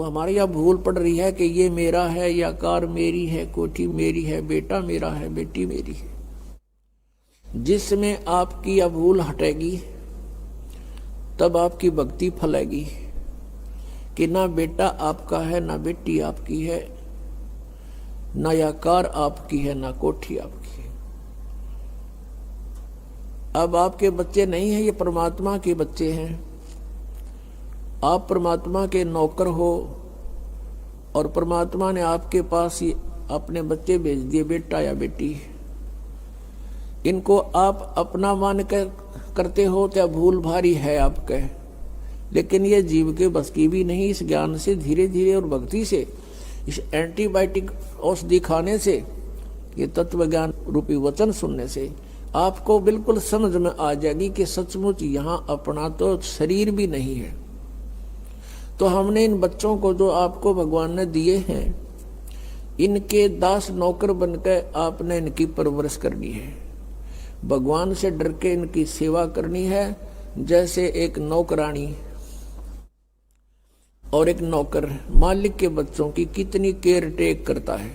हमारे यहाँ भूल पड़ रही है कि ये मेरा है, या कार मेरी है, कोठी मेरी है, बेटा मेरा है, बेटी मेरी है। जिसमें आपकी यह भूल हटेगी तब आपकी भक्ति फलेगी कि ना बेटा आपका है, ना बेटी आपकी है, ना यह कार आपकी है, ना कोठी आपकी है। अब आपके बच्चे नहीं हैं, ये परमात्मा के बच्चे हैं। आप परमात्मा के नौकर हो और परमात्मा ने आपके पास ही अपने बच्चे भेज दिए, बेटा या बेटी। इनको आप अपना मान कर करते हो तो भूल भारी है आपके, लेकिन ये जीव के बस की भी नहीं। इस ज्ञान से धीरे धीरे और भक्ति से, इस एंटीबायोटिक औषधि खाने से, ये तत्व ज्ञान रूपी वचन सुनने से आपको बिल्कुल समझ में आ जाएगी कि सचमुच यहाँ अपना तो शरीर भी नहीं है। तो हमने इन बच्चों को जो आपको भगवान ने दिए हैं, इनके दास नौकर बनकर आपने इनकी परवरिश करनी है। भगवान से डर के इनकी सेवा करनी है, जैसे एक नौकरानी और एक नौकर मालिक के बच्चों की कितनी केयर टेक करता है।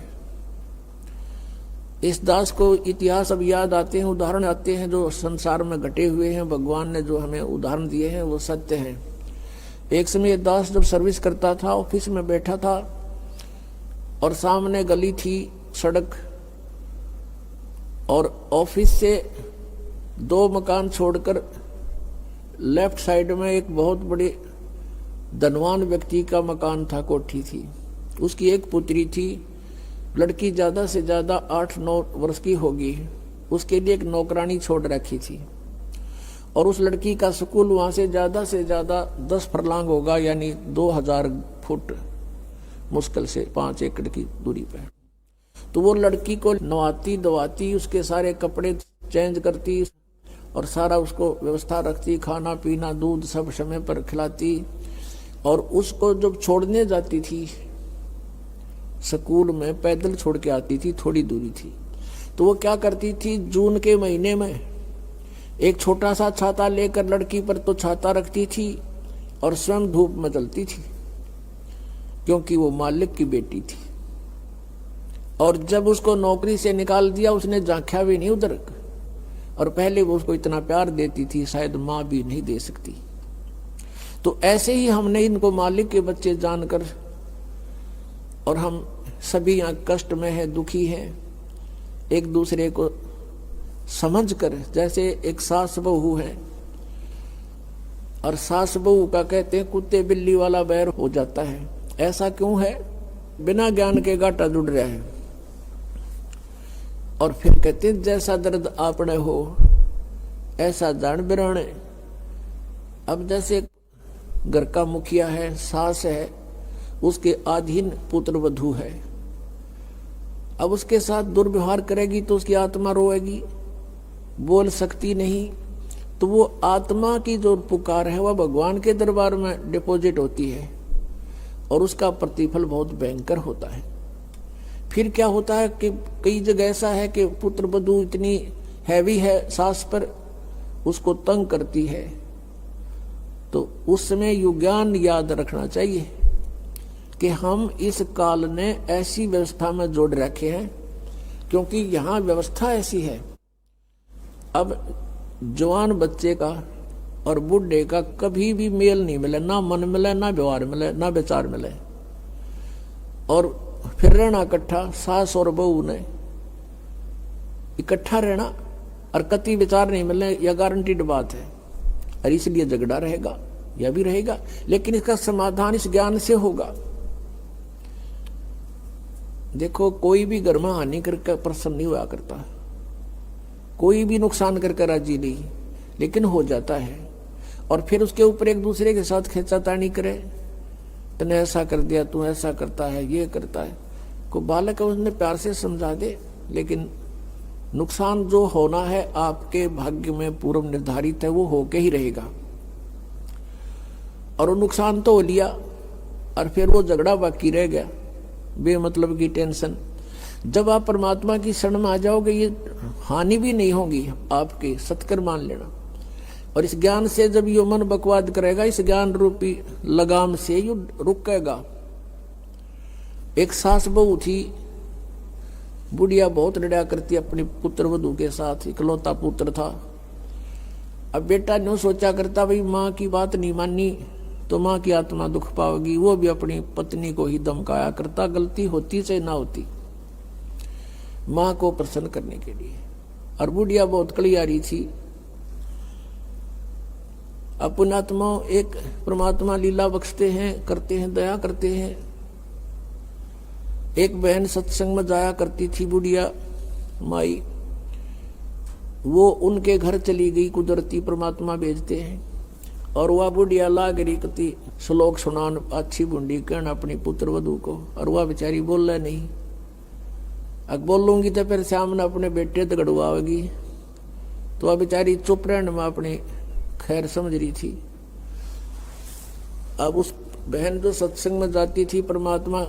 इस दास को इतिहास अब याद आते हैं, उदाहरण आते हैं जो संसार में घटे हुए हैं। भगवान ने जो हमें उदाहरण दिए हैं वो सत्य हैं। एक समय दास जब सर्विस करता था, ऑफिस में बैठा था और सामने गली थी, सड़क, और ऑफिस से 2 मकान छोड़कर लेफ्ट साइड में एक बहुत बड़े धनवान व्यक्ति का मकान था, कोठी थी। उसकी एक पुत्री थी, लड़की ज्यादा से ज्यादा 8-9 वर्ष की होगी। उसके लिए एक नौकरानी छोड़ रखी थी और उस लड़की का स्कूल वहां से ज्यादा 10 फरलांग होगा, यानी 2000 फुट मुश्किल से 5 एकड़ की दूरी पर। तो वो लड़की को नवाती धवाती, उसके सारे कपड़े चेंज करती और सारा उसको व्यवस्था रखती, खाना पीना दूध सब समय पर खिलाती। और उसको जब छोड़ने जाती थी स्कूल में, पैदल छोड़ के आती थी, थोड़ी दूरी थी, तो वो क्या करती थी, जून के महीने में एक छोटा सा छाता लेकर लड़की पर तो छाता रखती थी और स्वयं धूप में चलती थी, क्योंकि वो मालिक की बेटी थी। और जब उसको नौकरी से निकाल दिया, उसने झांका भी नहीं उधर। और पहले वो उसको इतना प्यार देती थी, शायद माँ भी नहीं दे सकती। तो ऐसे ही हमने इनको मालिक के बच्चे जानकर, और हम सभी यहाँ कष्ट में है, दुखी हैं, एक दूसरे को समझकर, जैसे एक सास बहू है और सास बहू का कहते हैं कुत्ते बिल्ली वाला बैर हो जाता है। ऐसा क्यों है? बिना ज्ञान के गाटा जुड़ रहा है। और फिर कहते हैं जैसा दर्द आपने हो ऐसा जान बिराने। अब जैसे घर का मुखिया है, सास है, उसके अधीन पुत्र वधू है, अब उसके साथ दुर्व्यवहार करेगी तो उसकी आत्मा रोएगी, बोल सकती नहीं। तो वो आत्मा की जो पुकार है वह भगवान के दरबार में डिपॉजिट होती है और उसका प्रतिफल बहुत भयंकर होता है। फिर क्या होता है कि कई जगह ऐसा है कि पुत्र वधू इतनी हैवी है सास पर, उसको तंग करती है, तो उस समय युज्ञान याद रखना चाहिए कि हम इस काल ने ऐसी व्यवस्था में जोड़ रखे हैं, क्योंकि यहाँ व्यवस्था ऐसी है। अब जवान बच्चे का और बुढ़े का कभी भी मेल नहीं मिले, ना मन मिले, ना व्यवहार मिले, ना विचार मिले, और फिर रहना इकट्ठा, सास और बहू ने इकट्ठा रहना और कति विचार नहीं मिले, यह गारंटीड बात है। और इसलिए झगड़ा रहेगा, यह भी रहेगा, लेकिन इसका समाधान इस ज्ञान से होगा। देखो, कोई भी घर में हानि करके प्रसन्न नहीं हुआ करता, कोई भी नुकसान करके राजी नहीं, लेकिन हो जाता है। और फिर उसके ऊपर एक दूसरे के साथ खींचातानी करे, तूने ऐसा कर दिया, तू ऐसा करता है, ये करता है। को बालक है, उसने प्यार से समझा दे, लेकिन नुकसान जो होना है आपके भाग्य में पूर्व निर्धारित है, वो होके ही रहेगा। और वो नुकसान तो हो लिया और फिर वो झगड़ा बाकी रह गया, बेमतलब की टेंशन। जब आप परमात्मा की शरण में आ जाओगे, ये हानि भी नहीं होगी आपके, सत्कर मान लेना। और इस ज्ञान से जब ये मन बकवाद करेगा, इस ज्ञान रूपी लगाम से ये रुकेगा, एक सास बहू थी, बुढ़िया बहुत लड़ा करती अपनी पुत्र वधू के साथ, इकलौता पुत्र था। अब बेटा न्यू सोचा करता भाई माँ की बात नहीं मानी तो माँ की आत्मा दुख पाओगी, वो भी अपनी पत्नी को ही धमकाया करता, गलती होती चाहे ना होती, माँ को प्रसन्न करने के लिए। और बुढ़िया बहुत कलियारी थी। पुण्यात्मा एक परमात्मा लीला बख्शते हैं, करते हैं, दया करते हैं। एक बहन सत्संग में जाया करती थी बुढ़िया माई, वो उनके घर चली गई, कुदरती परमात्मा भेजते हैं। और वह बुढ़िया लाग रही कति श्लोक सुनान अच्छी बुंडी कहना अपनी पुत्र वधू को, और वह बेचारी बोल रहा नहीं। अब बोलूंगी तो फिर सामने अपने बेटे दगड़वाएगी, तो वह बेचारी चुप रहने में अपनी खैर समझ रही थी। अब उस बहन जो सत्संग में जाती थी, परमात्मा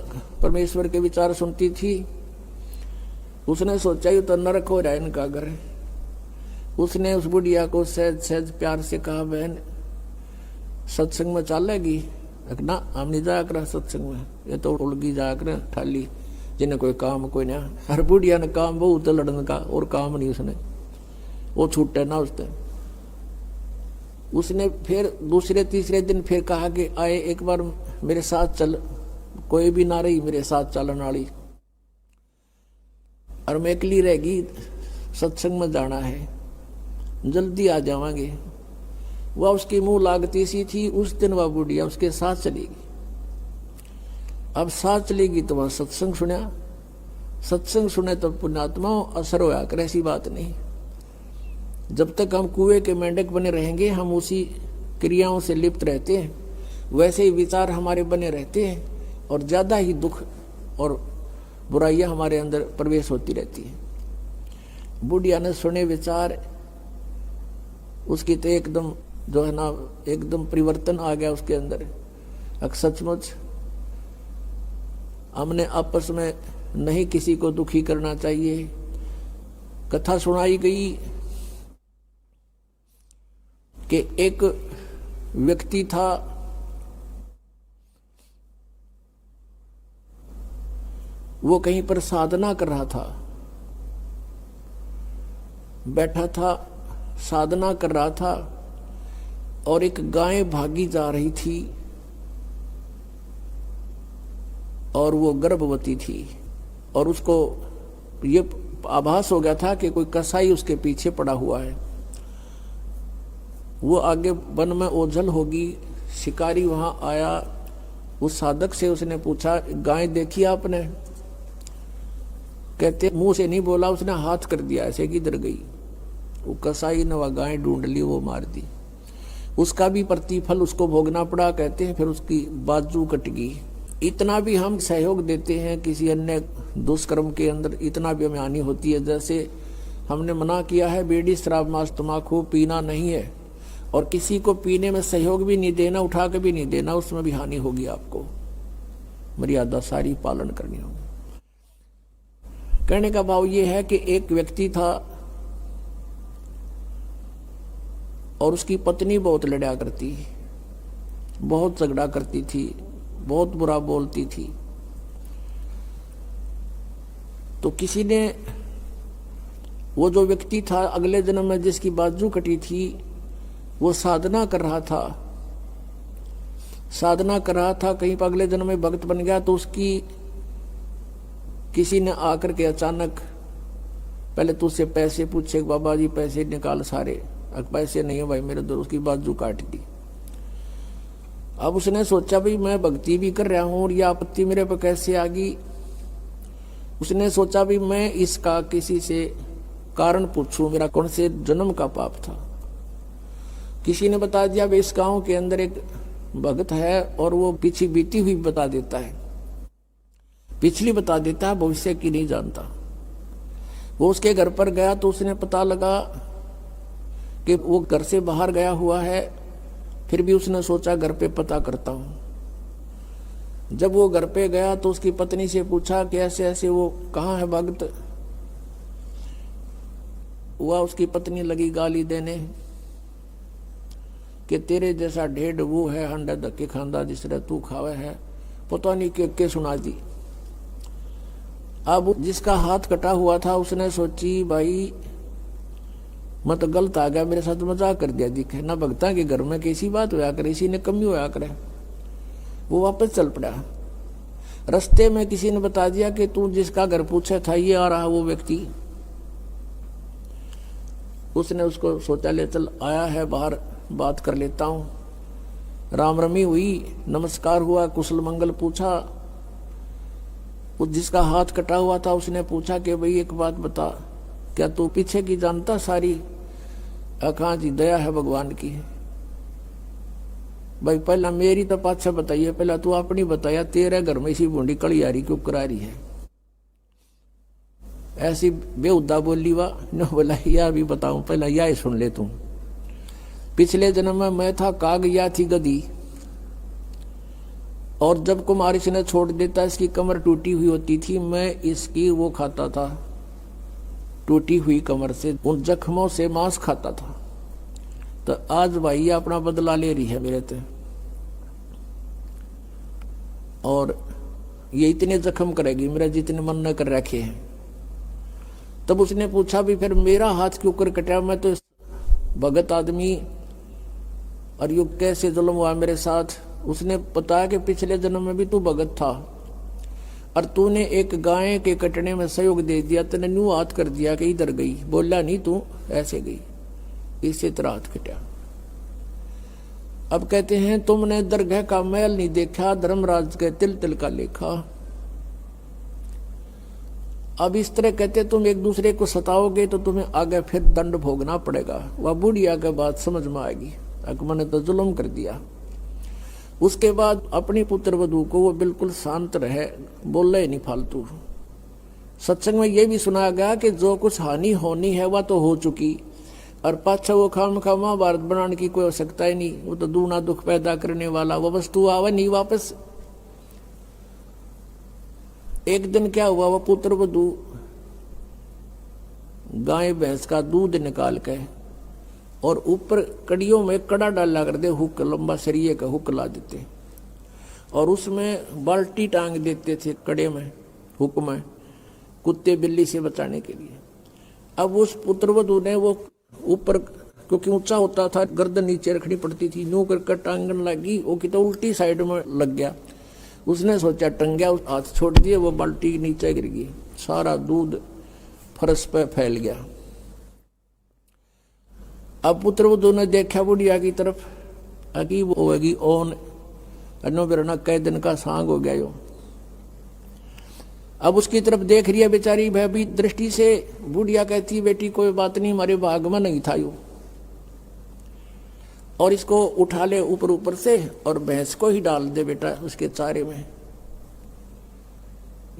परमेश्वर के विचार सुनती थी, उसने सोचा ही तो नरक हो रहा है इनका घर। उसने उस बुढ़िया को सहज सहज प्यार से कहा, बहन सत्संग में चलेगी? ना हम नहीं जाया कर सत्संग में, ये तो उलगी जाया कर ठाली, जिन्हें कोई काम कोई ना। हर बुढ़िया ने काम बहुत लड़ने का, और काम नहीं उसने, वो छूटे ना उसने फिर दूसरे तीसरे दिन फिर कहा कि आए एक बार मेरे साथ चल, कोई भी ना रही मेरे साथ चलन वाली, और मैं अकेली रहेगी, सत्संग में जाना है, जल्दी आ जावांगे। वह उसकी मुंह लागती सी थी। उस दिन वह बुढ़िया उसके साथ चलेगी। अब साथ चलेगी तो वह सत्संग सुना, सत्संग सुने तो पुण्यात्मा असर होया कर, ऐसी बात नहीं। जब तक हम कुएं के मेंढक बने रहेंगे, हम उसी क्रियाओं से लिप्त रहते हैं, वैसे ही विचार हमारे बने रहते हैं, और ज्यादा ही दुख और बुराइयां हमारे अंदर प्रवेश होती रहती है। बुढ़िया ने सुने विचार, उसकी तो एकदम जो है ना, एकदम परिवर्तन आ गया उसके अंदर। सचमुच हमने आपस में नहीं किसी को दुखी करना चाहिए। कथा सुनाई गई कि एक व्यक्ति था, वो कहीं पर साधना कर रहा था, बैठा था, साधना कर रहा था, और एक गाय भागी जा रही थी, और वो गर्भवती थी, और उसको ये आभास हो गया था कि कोई कसाई उसके पीछे पड़ा हुआ है। वो आगे वन में ओझल होगी। शिकारी वहां आया, उस साधक से उसने पूछा, गाय देखी आपने? कहते मुंह से नहीं बोला, उसने हाथ कर दिया ऐसे, किधर गई? वो कसाई ने वह गाय ढूंढ ली, वो मार दी। उसका भी प्रतिफल उसको भोगना पड़ा। कहते हैं फिर उसकी बाजू कट गई। इतना भी हम सहयोग देते हैं किसी अन्य दुष्कर्म के अंदर, इतना भी हमें हानि होती है। जैसे हमने मना किया है बीड़ी शराब मांस तम्बाकू पीना नहीं है, और किसी को पीने में सहयोग भी नहीं देना, उठा के भी नहीं देना, उसमें भी हानि होगी। आपको मर्यादा सारी पालन करनी होगी। कहने का भाव ये है कि एक व्यक्ति था और उसकी पत्नी बहुत लड़ा करती, बहुत झगड़ा करती थी, बहुत बुरा बोलती थी। तो किसी ने, वो जो व्यक्ति था अगले जन्म में जिसकी बाजू कटी थी, वो साधना कर रहा था, साधना कर रहा था, कहीं पर अगले जन्म में भक्त बन गया। तो उसकी किसी ने आकर के अचानक पहले तो उससे पैसे पूछे, बाबा जी पैसे निकाल सारे। पैसे नहीं है भाई मेरे, तो उसकी बाजू काट दी। अब उसने सोचा भाई मैं भक्ति भी कर रहा हूं और यह आपत्ति मेरे पर कैसे आ गई। उसने सोचा भाई मैं इसका किसी से कारण पूछूं, मेरा कौन से जन्म का पाप था। किसी ने बता दिया भाई इस गांव के अंदर एक भक्त है और वो पीछे बीती हुई बता देता है, पिछली बता देता है, भविष्य की नहीं जानता। वो उसके घर पर गया तो उसने पता लगा कि वो घर से बाहर गया हुआ है। फिर भी उसने सोचा घर पे पता करता हूं। जब वो घर पे गया तो उसकी पत्नी से पूछा कि ऐसे ऐसे वो कहाँ है भक्त हुआ। उसकी पत्नी लगी गाली देने कि तेरे जैसा ढेड वो है, अंडा धक्के खांदा जिस तरह तू खावे है, पता नहीं के सुना दी। अब जिसका हाथ कटा हुआ था उसने सोची भाई मैं तो गलत आ गया, मेरे साथ मजाक कर दिया, दिखे ना भगता के घर में कैसी बात होया करे, इसी ने कमी होया करे। वो वापस चल पड़ा। रास्ते में किसी ने बता दिया कि तू जिसका घर पूछा था ये आ रहा वो व्यक्ति। उसने उसको सोचा ले चल आया है बाहर बात कर लेता हूं। राम रमी हुई, नमस्कार हुआ, कुशल मंगल पूछा। उस जिसका हाथ कटा हुआ था उसने पूछा कि भाई एक बात बता, क्या तू पीछे की जानता सारी? कहाँ जी दया है भगवान की। भाई पहला मेरी तो पाछा बताइए, पहला तू अपनी बताया, तेरे घर में इसी बूंदी कड़ी आ रही क्यों करा रही है? ऐसी बेहुदा बोली वाह न बोला यह भी बताऊं, पहला यह सुन ले तू। पिछले जन्म में मैं था काग, या थी गधी, और जब कुमार इसने छोड़ देता इसकी कमर टूटी हुई होती थी, मैं इसकी वो खाता था, टूटी हुई कमर से उन जख्मों से मांस खाता था। तो आज भाई ये अपना बदला ले रही है मेरे से, और ये इतने जख्म करेगी मेरा जितने मन न कर रखे हैं। तब उसने पूछा भी फिर मेरा हाथ क्यों कर कटा? मैं तो भगत आदमी, और यू कैसे जुल्म हुआ मेरे साथ? उसने बताया कि पिछले जन्म में भी तू भगत था और तूने एक गाय के कटने में सहयोग दे दिया, तूने न्यू हाथ कर दिया कि इधर गई, बोला नहीं तू ऐसे गई, इससे तेरा हाथ कटा। अब कहते हैं तुमने दरगाह का मैल नहीं देखा, धर्मराज के तिल तिल का लेखा। अब इस तरह कहते तुम एक दूसरे को सताओगे तो तुम्हें आगे फिर दंड भोगना पड़ेगा। वह बुढ़िया के बात समझ में आएगी, मैंने तो जुल्म कर दिया। उसके बाद अपनी पुत्र वधू को वो बिल्कुल शांत रहे, बोले ही नहीं फालतू। सत्संग में ये भी सुनाया गया कि जो कुछ हानि होनी है वह तो हो चुकी, और पाछा वो खाम खा महाभारत बनाने की कोई आवश्यकता ही नहीं। वो तो दूना दुख पैदा करने वाला वो वस्तु आवे नहीं वापस। एक दिन क्या हुआ, वो पुत्र वधू गाय भैंस का दूध निकाल के और ऊपर कड़ियों में कड़ा डाला कर दे, हुक लंबा सरिये का हुक ला देते, और उसमें बाल्टी टांग देते थे कड़े में, हुक में, कुत्ते बिल्ली से बचाने के लिए। अब उस पुत्रवधू ने वो ऊपर, क्योंकि ऊंचा होता था, गर्दन नीचे रखनी पड़ती थी, यूं कर टांगन लगी, वो कितना उल्टी साइड में लग गया। उसने सोचा टंग गया, हाथ छोड़ दिए, वो बाल्टी नीचे गिर गई, सारा दूध फर्श पे फैल गया। अब पुत्रवधू ने देखा बुढ़िया की तरफ, अगी वो होगी ओन अनो बिरना कई दिन का सांग हो गया यो। अब उसकी तरफ देख रही है बेचारी भयभीत दृष्टि से। बुढ़िया कहती बेटी कोई बात नहीं, हमारे भाग में नहीं था यो, और इसको उठा ले ऊपर ऊपर से और भैंस को ही डाल दे बेटा उसके चारे में।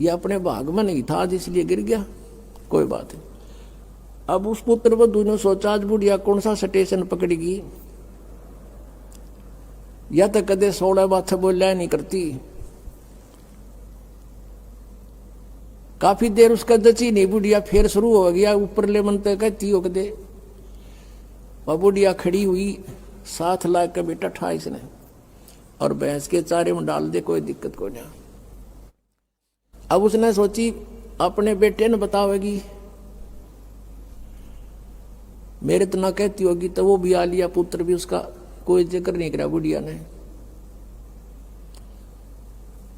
ये अपने भाग में नहीं था आज इसलिए गिर गया, कोई बात नहीं। अब उस पुत्रवधू ने सोचा आज बुढ़िया कौन सा स्टेशन पकड़ेगी, या तो कदे 16 बात बोलिया नहीं करती। काफी देर उसका दची नहीं, बुढ़िया फिर शुरू हो गया ऊपर ले मन तक कहती हो कदे। वह बुढ़िया खड़ी हुई, साथ ला के बेटा ठा इसने और भैंस के चारे में डाल दे, कोई दिक्कत को नहीं। अब उसने सोची अपने बेटे ने बतावेगी, मेरे तो ना कहती होगी, तो वो भी आ लिया, पुत्र भी उसका कोई जिक्र नहीं करा बुढ़िया ने।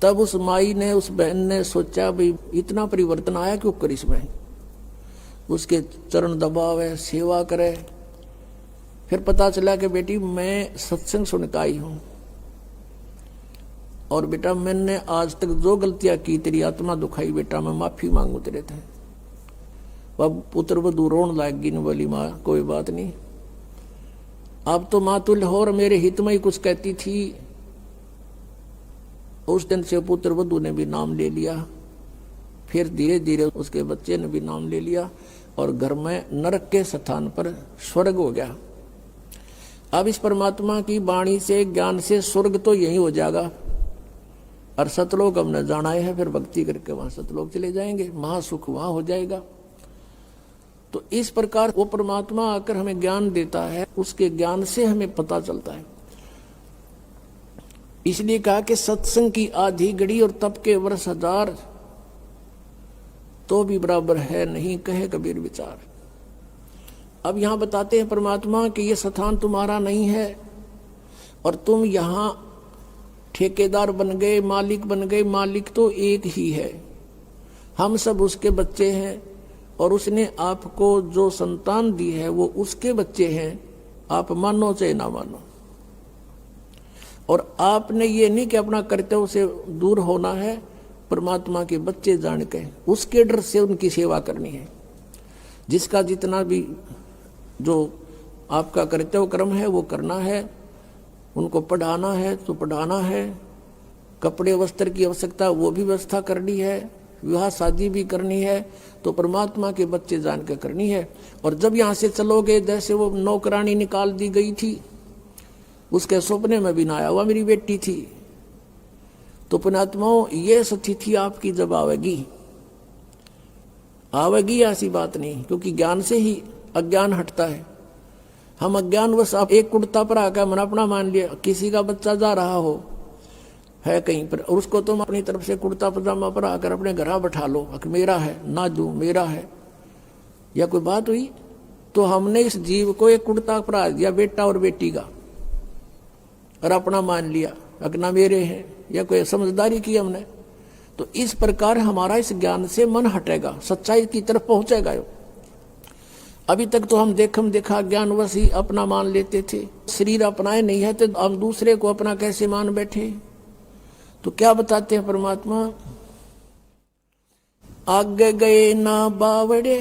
तब उस माई ने, उस बहन ने सोचा भाई इतना परिवर्तन आया क्यों कर इसमें, उसके चरण दबावे, सेवा करे। फिर पता चला कि बेटी मैं सत्संग सुनकर आई हूं, और बेटा मैंने आज तक जो गलतियां की तेरी आत्मा दुखाई, बेटा मैं माफी मांगू तेरे थे। वह पुत्र वधू रोन लागी न बोली माँ कोई बात नहीं, अब तो माँ तुल्य हो और मेरे हित में ही कुछ कहती थी। उस दिन से पुत्र वधू ने भी नाम ले लिया, फिर धीरे धीरे उसके बच्चे ने भी नाम ले लिया, और घर में नरक के स्थान पर स्वर्ग हो गया। अब इस परमात्मा की वाणी से, ज्ञान से स्वर्ग तो यही हो जाएगा, और सतलोक हमने जाना है, फिर भक्ति करके वहां सतलोक चले जाएंगे, महासुख वहां हो जाएगा। तो इस प्रकार वो परमात्मा आकर हमें ज्ञान देता है, उसके ज्ञान से हमें पता चलता है। इसलिए कहा कि सत्संग की आधी घड़ी और तप के वर्ष 1000, तो भी बराबर है नहीं, कहे कबीर विचार। अब यहां बताते हैं परमात्मा कि ये स्थान तुम्हारा नहीं है और तुम यहां ठेकेदार बन गए, मालिक बन गए। मालिक तो एक ही है, हम सब उसके बच्चे हैं और उसने आपको जो संतान दी है वो उसके बच्चे हैं, आप मानो चाहे ना मानो। और आपने ये नहीं कि अपना कर्तव्य से दूर होना है, परमात्मा के बच्चे जान के उसके डर से उनकी सेवा करनी है। जिसका जितना भी जो आपका कर्तव्य कर्म है वो करना है। उनको पढ़ाना है तो पढ़ाना है, कपड़े वस्त्र की आवश्यकता वो भी व्यवस्था करनी है, विवाह शादी भी करनी है, तो परमात्मा के बच्चे जान के करनी है। और जब यहाँ से चलोगे, जैसे वो नौकरानी निकाल दी गई थी, उसके सपने में भी ना आया, वह मेरी बेटी थी। तो पुण्यात्माओं, ये स्थिति आपकी जब आवेगी ऐसी बात नहीं, क्योंकि ज्ञान से ही अज्ञान हटता है। हम अज्ञानवश आप एक कुर्ता पर आकर मन अपना मान लिया, किसी का बच्चा जा रहा हो है कहीं पर, और उसको तुम अपनी तरफ से कुर्ता पजामा पर आकर अपने घर बैठा लो, मेरा है ना दू मेरा है, या कोई बात हुई? तो हमने इस जीव को एक कुर्ता परा दिया, बेटा और बेटी का, और अपना मान लिया अगना मेरे हैं, या कोई समझदारी की हमने। तो इस प्रकार हमारा इस ज्ञान से मन हटेगा, सच्चाई की तरफ पहुंचेगा। अभी तक तो हम देखा ज्ञानवश ही अपना मान लेते थे, शरीर अपनाए नहीं है तो हम दूसरे को अपना कैसे मान बैठे। तो क्या बताते हैं परमात्मा, आगे गए ना बावड़े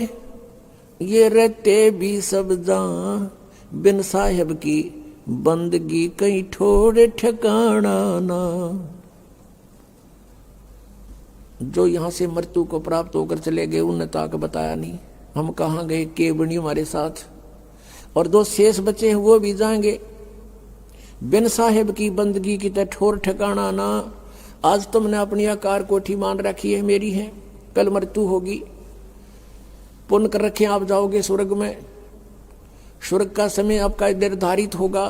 ये रहते भी सब जहां, बिन साहेब की बंदगी कहीं ठोड़े ठिकाना ना। जो यहां से मृत्यु को प्राप्त होकर चले गए उन्हें ताक बताया नहीं, हम कहाँ गए, के बनी हमारे साथ। और जो शेष बचे हैं वो भी जाएंगे, बिन साहेब की बंदगी की तरह ठोर ठिकाना ना। आज तुमने अपनी आकार कोठी मान रखी है मेरी है, कल मृत्यु होगी, पुण्य कर रखे आप जाओगे स्वर्ग में। स्वर्ग का समय आपका निर्धारित होगा,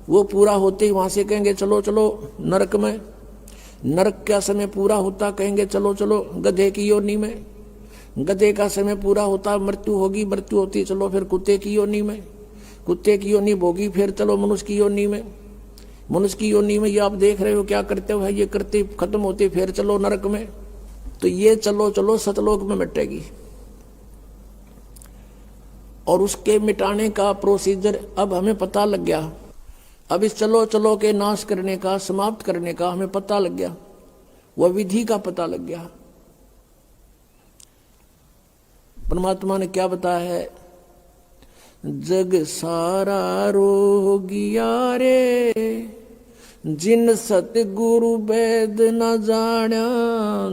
वो पूरा होते ही वहां से कहेंगे चलो चलो नरक में। नरक का समय पूरा होता कहेंगे चलो चलो गधे की योनि में। गधे का समय पूरा होता मृत्यु होगी, मृत्यु होती चलो फिर कुत्ते की योनि में। कुत्ते की योनि भोगी फिर चलो मनुष्य की योनि में। मनुष्य की योनि में ये आप देख रहे हो क्या करते हो, ये करते खत्म होते फिर चलो नरक में। तो ये चलो चलो सतलोक में मिटेगी। और उसके मिटाने का प्रोसीजर अब हमें पता लग गया। अब इस चलो चलो के नाश करने का, समाप्त करने का हमें पता लग गया, वह विधि का पता लग गया। परमात्मा ने क्या बताया है, जग सारा रोगिया रे, जिन सतगुरु वैद न जाण्या।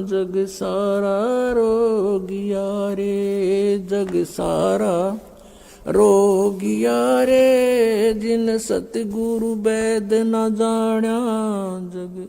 जग सारा रोगिया रे, जग सारा रोगिया रे, जिन सतगुरु वैद न जाण्या। जग